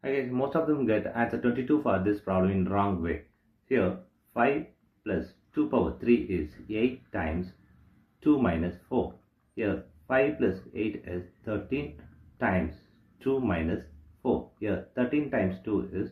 Okay, most of them get answer 22 for this problem in wrong way. Here 5 plus 2 power 3 is 8 times 2 minus 4. Here 5 plus 8 is 13 times 2 minus 4. Here 13 times 2 is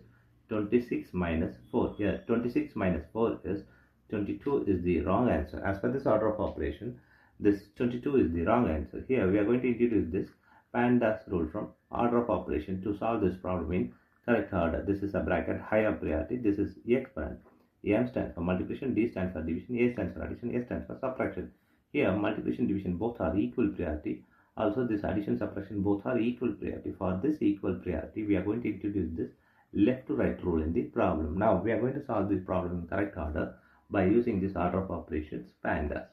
26 minus 4. Here 26 minus 4 is 22 is the wrong answer. As per this order of operation, this 22 is the wrong answer. Here we are going to introduce this PEMDAS rule from order of operation to solve this problem in correct order. This is a bracket higher priority. This is exponent. M stands for multiplication, D stands for division, A stands for addition, S stands for subtraction. Here multiplication division both are equal priority. Also this addition subtraction both are equal priority. For this equal priority we are going to introduce this left to right rule in the problem. Now we are going to solve this problem in correct order by using this order of operations PEMDAS.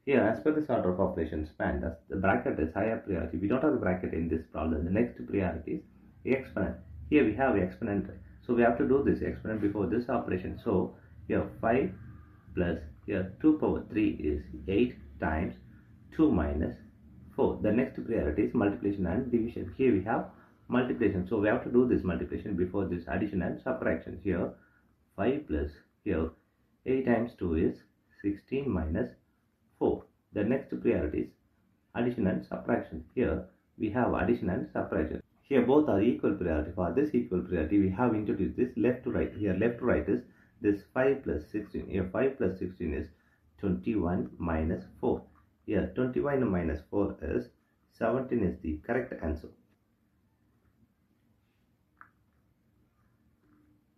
Here as per this order of operations PEMDAS, the bracket is higher priority. We don't have the bracket in this problem. The next priority is exponent. Here we have exponent, so we have to do this exponent before this operation. So here 5 plus here 2 power 3 is 8 times 2 minus 4. The next priority is multiplication and division. Here we have multiplication, so we have to do this multiplication before this addition and subtraction. Here 5 plus here 8 times 2 is 16 minus 4. The next priority is addition and subtraction. Here we have addition and subtraction. Here both are equal priority. For this equal priority we have introduced this left to right. Here left to right is this 5 plus 16. Here 5 plus 16 is 21 minus 4. Here 21 minus 4 is 17 is the correct answer.